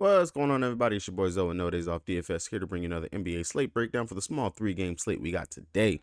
What's going on, everybody? It's your boy Zoe, No Days Off DFS, here to bring you another NBA slate breakdown for the small 3-game slate we got today.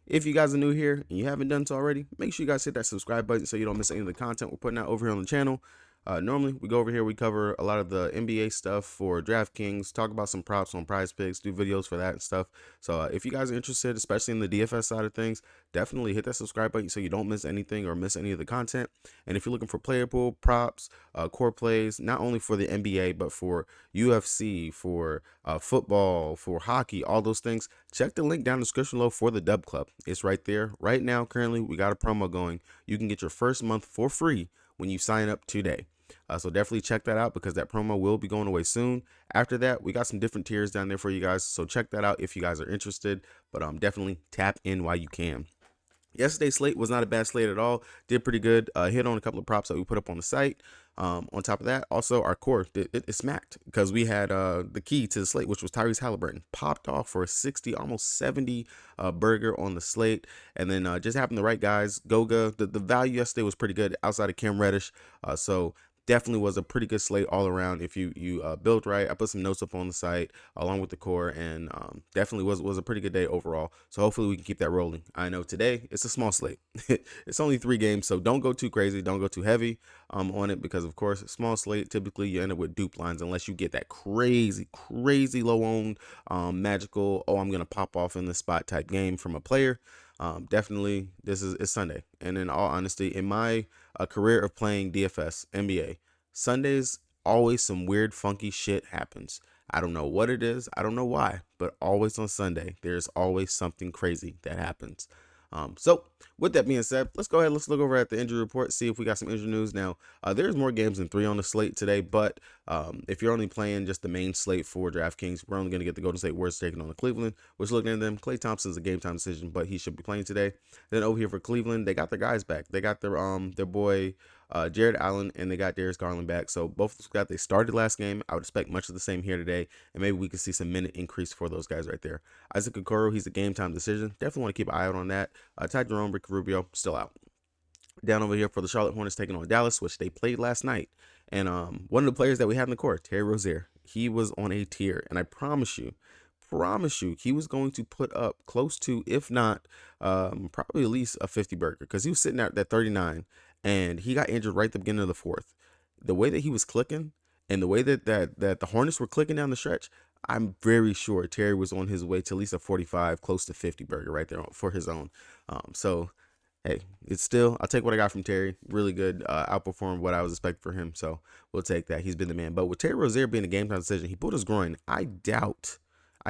If you guys are new here and you haven't done so already, make sure you guys hit that subscribe button so you don't miss any of the content we're putting out over here on the channel. Normally, we go over here, we cover a lot of the NBA stuff for DraftKings, talk about some props on Prize Picks, do videos for that and stuff. So if you guys are interested, especially in the DFS side of things, definitely hit that subscribe button so you don't miss anything or miss any of the content. And if you're looking for player pool, props, core plays, not only for the NBA, but for UFC, for football, for hockey, all those things, check the link down in the description below for the Dub Club. It's right there. Right now, currently, we got a promo going. You can get your first month for free when you sign up today. So definitely check that out because that promo will be going away soon. After that, we got some different tiers down there for you guys. So check that out if you guys are interested, but definitely tap in while you can. Yesterday's slate was not a bad slate at all. Did pretty good. Hit on a couple of props that we put up on the site. On top of that, also our core it smacked because we had the key to the slate, which was Tyrese Halliburton, popped off for a 60, almost 70 burger on the slate, and then just happened the right guys. Goga, the value yesterday was pretty good outside of Cam Reddish, so definitely was a pretty good slate all around. If you built right, I put some notes up on the site along with the core, and definitely was a pretty good day overall. So hopefully we can keep that rolling. I know today it's a small slate. It's only 3 games, so don't go too crazy, don't go too heavy on it, because of course small slate typically you end up with dupe lines unless you get that crazy low owned magical, oh, I'm gonna pop off in the spot type game from a player. Definitely it's Sunday, and in all honesty, in my career of playing DFS NBA, Sundays always some weird funky shit happens. I don't know what it is, I don't know why, but always on Sunday there's always something crazy that happens. So with that being said, let's go ahead, let's look over at the injury report, see if we got some injury news. Now there's more games than 3 on the slate today, but if you're only playing just the main slate for DraftKings, we're only going to get the Golden State Warriors taking on the Cleveland, which, looking at them, Klay Thompson's a game time decision, but he should be playing today. Then over here for Cleveland, they got their guys back. They got their boy Jared Allen, and they got Darius Garland back. So both of those guys, they started last game. I would expect much of the same here today, and maybe we could see some minute increase for those guys right there. Isaac Okoro, he's a game time decision. Definitely want to keep an eye out on that. Ty Jerome, Ricky Rubio, still out. Down over here for the Charlotte Hornets taking on Dallas, which they played last night. And one of the players that we had in the court, Terry Rozier, he was on a tier, and I promise you, he was going to put up close to, if not probably at least a 50 burger, because he was sitting at that 39, and he got injured right at the beginning of the fourth. The way that he was clicking, and the way that the Hornets were clicking down the stretch, I'm very sure Terry was on his way to at least a 45, close to 50 burger right there for his own. So hey, it's still, I'll take what I got from Terry. Really good, outperformed what I was expecting for him. So we'll take that. He's been the man. But with Terry Rozier being a game time decision, he pulled his groin. I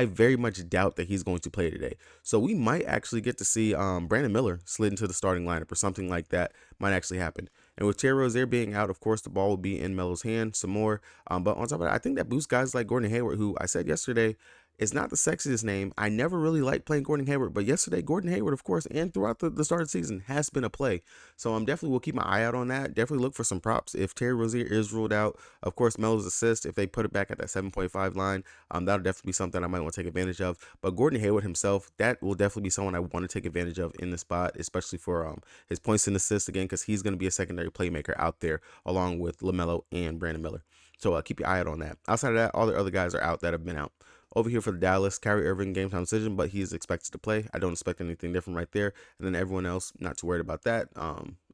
very much doubt that he's going to play today. So we might actually get to see Brandon Miller slid into the starting lineup or something like that. Might actually happen. And with Terry Rozier being out, of course, the ball will be in Melo's hand some more. But on top of that, I think that boosts guys like Gordon Hayward, who I said yesterday is not the sexiest name. I never really liked playing Gordon Hayward, but yesterday, Gordon Hayward, of course, and throughout the start of the season has been a play. So I'm definitely will keep my eye out on that. Definitely look for some props. If Terry Rozier is ruled out, of course, Melo's assist, if they put it back at that 7.5 line, that'll definitely be something I might want to take advantage of. But Gordon Hayward himself, that will definitely be someone I want to take advantage of in the spot, especially for his points and assists again, because he's going to be a secondary playmaker out there along with LaMelo and Brandon Miller. So keep your eye out on that. Outside of that, all the other guys are out that have been out. Over here for the Dallas, Kyrie Irving, game time decision, but he's expected to play. I don't expect anything different right there. And then everyone else, not too worried about that.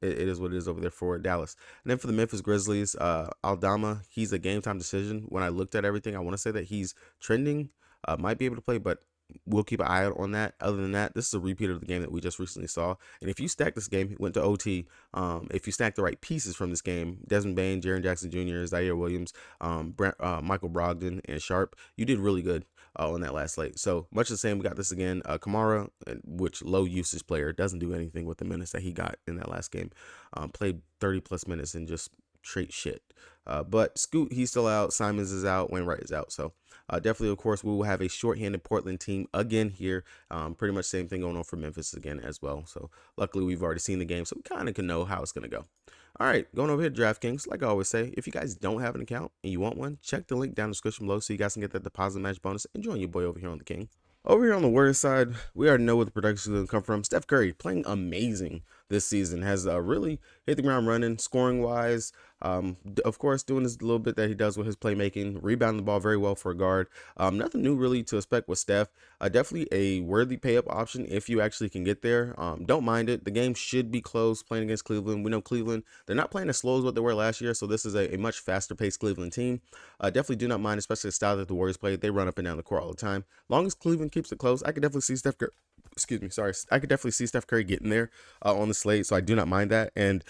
It is what it is over there for Dallas. And then for the Memphis Grizzlies, Aldama, he's a game time decision. When I looked at everything, I want to say that he's trending, might be able to play, but we'll keep an eye out on that. Other than that, this is a repeat of the game that we just recently saw. And if you stack this game, it went to OT. If you stack the right pieces from this game, Desmond Bain, Jaren Jackson Jr., Zaire Williams, Michael Brogdon, and Sharp, you did really good on that last slate. So much the same. We got this again. Kamara, which low usage player, doesn't do anything with the minutes that he got in that last game. Played 30 plus minutes and just straight shit. But Scoot, he's still out. Simons is out. Wainwright is out. So definitely, of course, we will have a shorthanded Portland team again here. Pretty much same thing going on for Memphis again as well. So luckily, we've already seen the game, so we kind of can know how it's going to go. All right, going over here to DraftKings. Like I always say, if you guys don't have an account and you want one, check the link down in the description below so you guys can get that deposit match bonus and join your boy over here on the King. Over here on the Warriors side, we already know where the production is going to come from. Steph Curry playing amazing this season. Has really hit the ground running, scoring wise. Of course, doing this little bit that he does with his playmaking, rebounding the ball very well for a guard. Nothing new really to expect with Steph. Definitely a worthy pay up option if you actually can get there. Don't mind it. The game should be close playing against Cleveland. We know Cleveland, they're not playing as slow as what they were last year, so this is a much faster paced Cleveland team. Definitely do not mind, especially the style that the Warriors play. They run up and down the court all the time. Long as Cleveland keeps it close, I could definitely see Steph Curry. Excuse me, sorry. I could definitely see Steph Curry getting there on the slate, so I do not mind that. And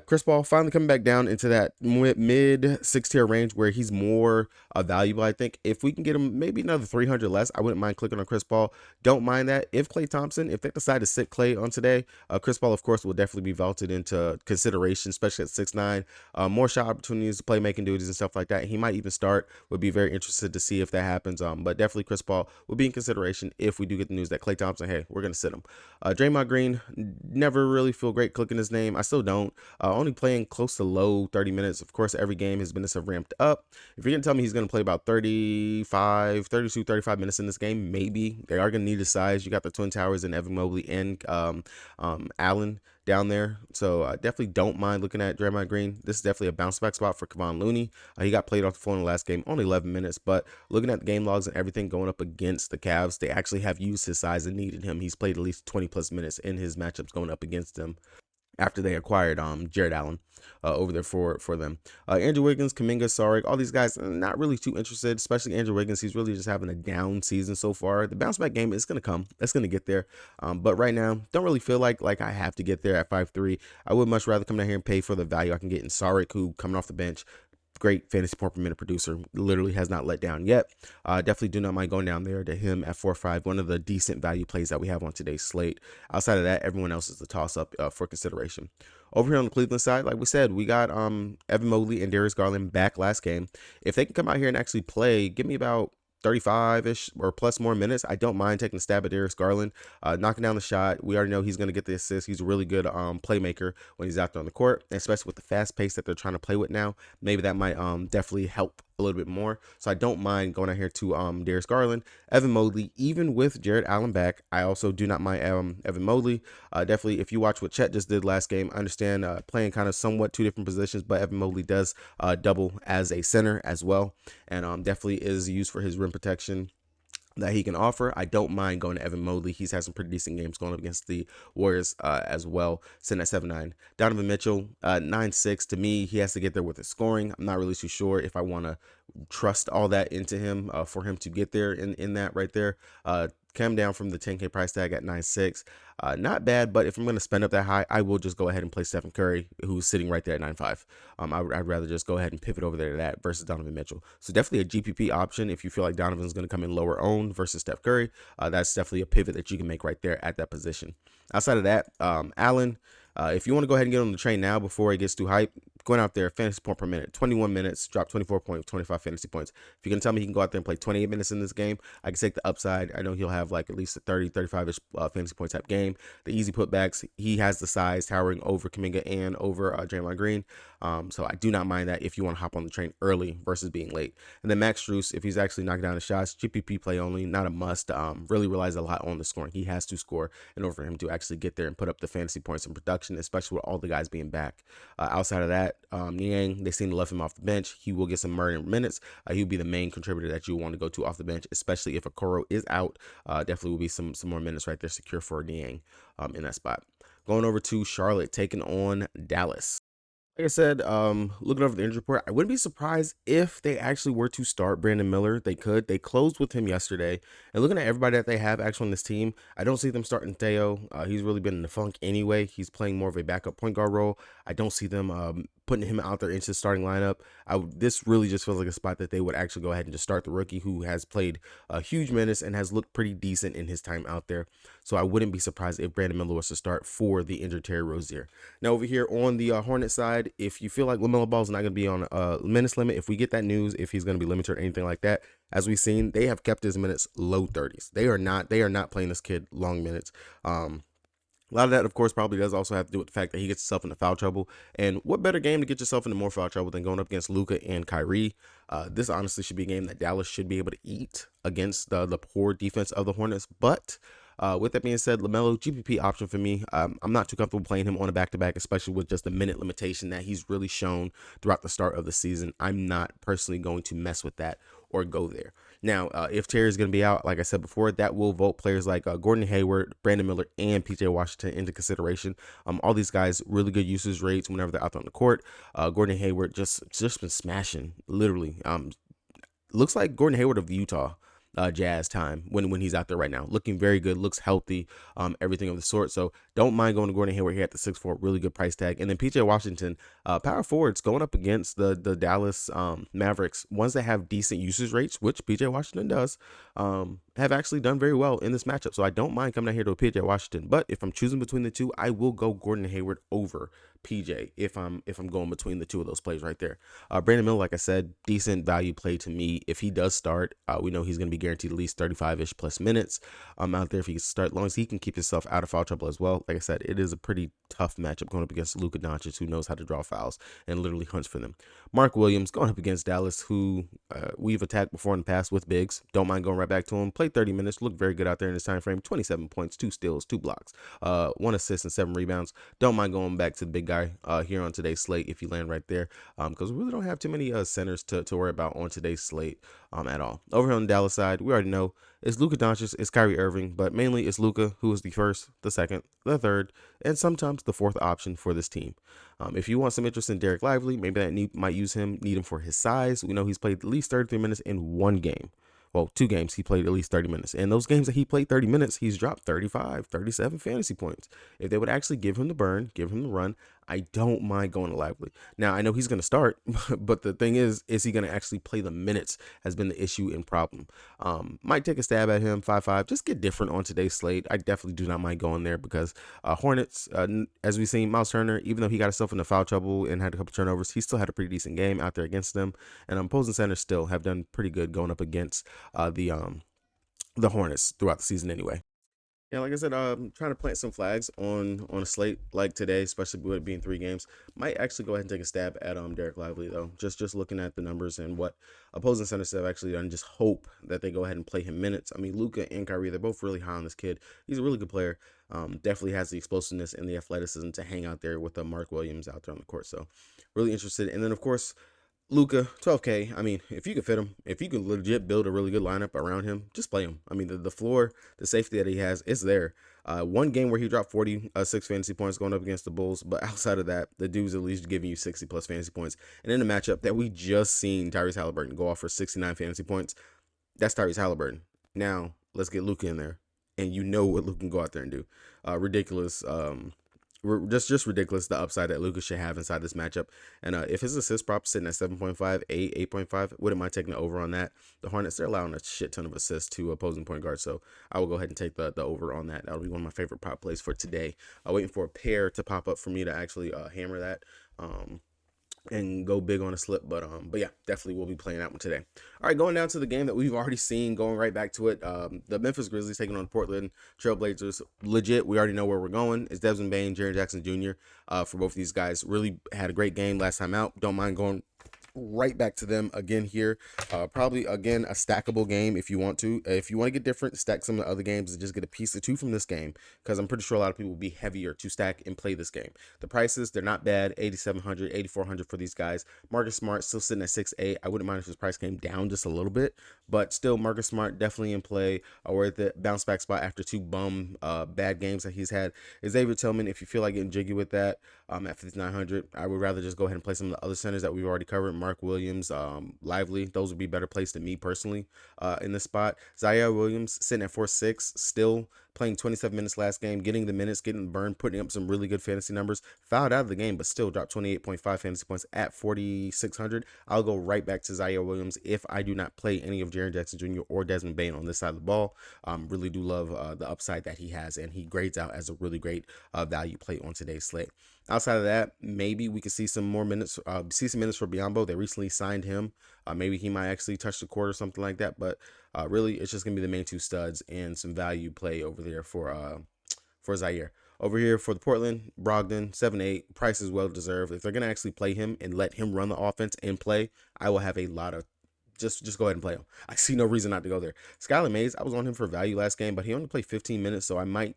Chris Paul finally coming back down into that mid 6 tier range where he's more valuable. I think if we can get him maybe another 300 less, I wouldn't mind clicking on Chris Paul. Don't mind that. If Klay Thompson, if they decide to sit Klay on today, Chris Paul, of course, will definitely be vaulted into consideration, especially at 6'9". More shot opportunities, playmaking duties and stuff like that. He might even start. Would be very interested to see if that happens. But definitely Chris Paul will be in consideration if we do get the news that Klay Thompson, hey, we're going to sit him. Draymond Green, never really feel great clicking his name. I still don't. Only playing close to low 30 minutes. Of course, every game his minutes have ramped up. If you're going to tell me he's going to play about 35 minutes in this game, maybe. They are going to need his size. You got the Twin Towers and Evan Mobley and Allen down there. So definitely don't mind looking at Draymond Green. This is definitely a bounce back spot for Kevon Looney. He got played off the floor in the last game, only 11 minutes. But looking at the game logs and everything going up against the Cavs, they actually have used his size and needed him. He's played at least 20 plus minutes in his matchups going up against them after they acquired Jared Allen over there for them. Andrew Wiggins, Kuminga, Saric, all these guys, not really too interested, especially Andrew Wiggins. He's really just having a down season so far. The bounce back game is going to come. It's going to get there. But right now, don't really feel like I have to get there at 5'3". I would much rather come down here and pay for the value I can get in Saric, who coming off the bench, great fantasy point per minute producer, literally has not let down yet. Definitely do not mind going down there to him at 4-5, one of the decent value plays that we have on today's slate. Outside of that, everyone else is the toss up for consideration. Over here on the Cleveland side, like we said, we got Evan Mobley and Darius Garland back last game. If they can come out here and actually play, give me about 35-ish or plus more minutes, I don't mind taking a stab at Darius Garland, knocking down the shot. We already know he's going to get the assist. He's a really good playmaker when he's out there on the court, and especially with the fast pace that they're trying to play with now. Maybe that might definitely help a little bit more. So I don't mind going out here to Darius Garland, Evan Mobley, even with Jared Allen back. I also do not mind Evan Mobley. Definitely, if you watch what Chet just did last game, understand playing kind of somewhat two different positions, but Evan Mobley does double as a center as well, and definitely is used for his rim protection that he can offer. I don't mind going to Evan Mobley. He's had some pretty decent games going up against the Warriors as well, sitting at 7'9". Donovan Mitchell, 9'6". To me, he has to get there with his scoring. I'm not really too sure if I want to trust all that into him for him to get there in that right there. Come down from the 10K price tag at 9'6". Not bad, but if I'm going to spend up that high, I will just go ahead and play Stephen Curry, who's sitting right there at 9'5". I'd rather just go ahead and pivot over there to that versus Donovan Mitchell. So definitely a GPP option if you feel like Donovan's going to come in lower owned versus Steph Curry. That's definitely a pivot that you can make right there at that position. Outside of that, Allen, if you want to go ahead and get on the train now before it gets too hype, going out there, fantasy point per minute, 21 minutes, drop 24.25 fantasy points. If you can tell me he can go out there and play 28 minutes in this game, I can take the upside. I know he'll have like at least a 30, 35-ish fantasy point type game. The easy putbacks, he has the size towering over Kuminga and over Draymond Green. So I do not mind that if you want to hop on the train early versus being late. And then Max Strus, if he's actually knocking down the shots, GPP play only, not a must. Really relies a lot on the scoring. He has to score in order for him to actually get there and put up the fantasy points in production, especially with all the guys being back. Outside of that, Niang, they seem to love him off the bench. He will get some murder minutes. He'll be the main contributor that you want to go to off the bench, especially if Okoro is out. Definitely will be some more minutes right there secure for Niang in that spot. Going over to Charlotte, taking on Dallas. Like I said, looking over the injury report, I wouldn't be surprised if they actually were to start Brandon Miller. They could. They closed with him yesterday. And looking at everybody that they have actually on this team, I don't see them starting Theo. He's really been in the funk anyway. He's playing more of a backup point guard role. I don't see them putting him out there into the starting lineup. This really just feels like a spot that they would actually go ahead and just start the rookie who has played huge minutes and has looked pretty decent in his time out there. So I wouldn't be surprised if Brandon Miller was to start for the injured Terry Rozier. Now over here on the Hornet side, if you feel like LaMelo Ball is not going to be on a minutes limit, if we get that news, if he's going to be limited or anything like that, as we've seen, they have kept his minutes low 30s. They are not playing this kid long minutes. A lot of that, of course, probably does also have to do with the fact that he gets himself into foul trouble. And what better game to get yourself into more foul trouble than going up against Luka and Kyrie? This honestly should be a game that Dallas should be able to eat against the poor defense of the Hornets. But With that being said, LaMelo, GPP option for me. I'm not too comfortable playing him on a back-to-back, especially with just the minute limitation that he's really shown throughout the start of the season. I'm not personally going to mess with that or go there. Now, if Terry is going to be out, like I said before, that will vote players like Gordon Hayward, Brandon Miller, and PJ Washington into consideration. All these guys, really good usage rates whenever they're out there on the court. Gordon Hayward just been smashing, literally. Looks like Gordon Hayward of the Utah Jazz time when he's out there right now, looking very good, looks healthy, everything of the sort. So don't mind going to Gordon Hayward here at the 6'4", really good price tag. And then PJ Washington, power forwards going up against the Dallas Mavericks, ones that have decent usage rates, which PJ Washington does, have actually done very well in this matchup. So I don't mind coming out here to a PJ Washington, but if I'm choosing between the two, I will go Gordon Hayward over PJ if I'm going between the two of those plays right there. Brandon Miller, like I said, decent value play to me. If he does start, we know he's going to be guaranteed at least 35-ish plus minutes out there if he can start, as long as he can keep himself out of foul trouble as well. Like I said, it is a pretty tough matchup going up against Luka Doncic, who knows how to draw fouls and literally hunts for them. Mark Williams going up against Dallas, who we've attacked before in the past with bigs. Don't mind going right back to him. Played 30 minutes, looked very good out there in this time frame. 27 points, 2 steals, 2 blocks, 1 assist, and 7 rebounds. Don't mind going back to the big guy here on today's slate if you land right there, because we really don't have too many centers to worry about on today's slate at all. Over here on the Dallas side, we already know it's Luka Doncic, it's Kyrie Irving, but mainly it's Luka, who is the first, the second, the third, and sometimes the fourth option for this team. If you want some interest in Derek Lively, maybe that might need him for his size. We know he's played at least 33 minutes in one game. Well, 2 games he played at least 30 minutes. And those games that he played 30 minutes, he's dropped 35, 37 fantasy points. If they would actually give him the burn, give him the run, I don't mind going to Lively. Now, I know he's going to start, but the thing is he going to actually play the minutes has been the issue and problem. Might take a stab at him, 5'5", just get different on today's slate. I definitely do not mind going there because Hornets, as we've seen, Miles Turner, even though he got himself into foul trouble and had a couple turnovers, he still had a pretty decent game out there against them. And opposing centers still have done pretty good going up against the Hornets throughout the season anyway. Yeah, like I said, trying to plant some flags on a slate like today, especially with it being 3 games. Might actually go ahead and take a stab at Derek Lively though. Just looking at the numbers and what opposing centers have actually done. Just hope that they go ahead and play him minutes. I mean, Luka and Kyrie, they're both really high on this kid. He's a really good player. Definitely has the explosiveness and the athleticism to hang out there with Mark Williams out there on the court. So really interested. And then of course, Luka, 12K. I mean, if you could fit him, if you could legit build a really good lineup around him, just play him. I mean, the floor, the safety that he has is there. One game where he dropped 46 fantasy points going up against the Bulls, but outside of that, the dude's at least giving you 60 plus fantasy points. And in a matchup that we just seen Tyrese Halliburton go off for 69 fantasy points, that's Tyrese Halliburton. Now let's get Luka in there, and you know what Luka can go out there and do. Ridiculous. Just ridiculous the upside that Luka should have inside this matchup. And if his assist prop sitting at 7.5, 8.5, wouldn't mind taking the over on that. The Hornets, they're allowing a shit ton of assists to opposing point guards, so I will go ahead and take the over on that. That'll be one of my favorite prop plays for today. Waiting for a pair to pop up for me to actually hammer that. And go big on a slip, but yeah, definitely we'll be playing that one today. All right, going down to the game that we've already seen, going right back to it. The Memphis Grizzlies taking on the Portland Trailblazers. Legit, we already know where we're going. It's Desmond Bane, Jaren Jackson Jr. For both of these guys. Really had a great game last time out. Don't mind going right back to them again here. Probably again a stackable game if you want to. If you want to get different, stack some of the other games and just get a piece or two from this game, because I'm pretty sure a lot of people will be heavier to stack and play this game. The prices, they're not bad. 8,700, 8,400 for these guys. Marcus Smart still sitting at 6'8". I wouldn't mind if his price came down just a little bit, but still Marcus Smart definitely in play. Or at the bounce back spot after 2 bad games that he's had. Xavier Tillman, if you feel like getting jiggy with that, at 5,900, I would rather just go ahead and play some of the other centers that we've already covered. Mark Williams, Lively, those would be better placed than me personally in this spot. Zaire Williams sitting at 4'6", still playing 27 minutes last game, getting the minutes, getting the burn, putting up some really good fantasy numbers. Fouled out of the game, but still dropped 28.5 fantasy points at 4,600. I'll go right back to Zaire Williams if I do not play any of Jaren Jackson Jr. or Desmond Bane on this side of the ball. Really do love the upside that he has, and he grades out as a really great value play on today's slate. Outside of that, maybe we could see some more minutes, for Biyombo. They recently signed him. Maybe he might actually touch the court or something like that. But really, it's just gonna be the main 2 studs and some value play over there for Zaire. Over here for the Portland, Brogdon, 7'8", price is well deserved. If they're gonna actually play him and let him run the offense and play, I will have a lot of just go ahead and play him. I see no reason not to go there. Skylar Mays, I was on him for value last game, but he only played 15 minutes, so I might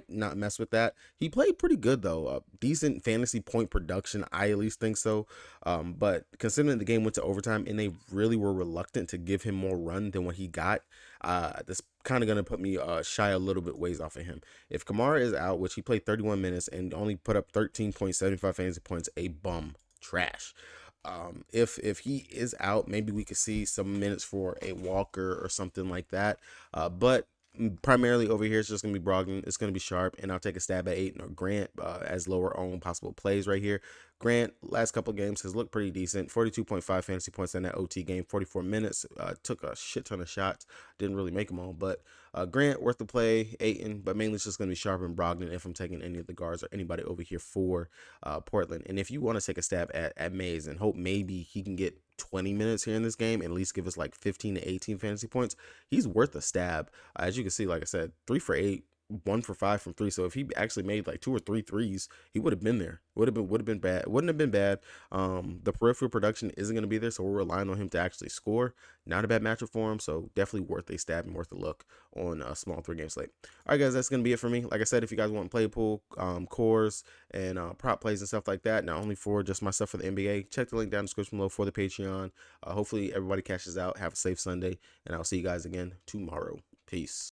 not mess with that. He played pretty good though. Decent fantasy point production, I at least think so. But considering the game went to overtime and they really were reluctant to give him more run than what he got, that's kind of going to put me shy a little bit ways off of him. If Kamara is out, which he played 31 minutes and only put up 13.75 fantasy points, a bum. Trash. If he is out, maybe we could see some minutes for a Walker or something like that. But primarily over here, it's just going to be Brogdon. It's going to be Sharp, and I'll take a stab at Ayton or Grant as lower owned possible plays right here. Grant, last couple games has looked pretty decent. 42.5 fantasy points in that OT game, 44 minutes. Took a shit ton of shots. Didn't really make them all, but Grant, worth the play. Ayton, but mainly it's just going to be Sharp and Brogdon if I'm taking any of the guards or anybody over here for Portland. And if you want to take a stab at Mays and hope maybe he can get 20 minutes here in this game and at least give us like 15 to 18 fantasy points, he's worth a stab. As you can see, like I said, 3 for 8, 1 for 5 from 3. So if he actually made like 2 or 3 threes, he would have been there. Would have been bad. Wouldn't have been bad. The peripheral production isn't going to be there, so we're relying on him to actually score. Not a bad matchup for him, so definitely worth a stab and worth a look on a small 3-game slate. All right, guys, that's going to be it for me. Like I said, if you guys want play pool, cores, and prop plays and stuff like that, not only for just myself for the NBA, check the link down in the description below for the Patreon. Hopefully everybody cashes out. Have a safe Sunday, and I'll see you guys again tomorrow. Peace.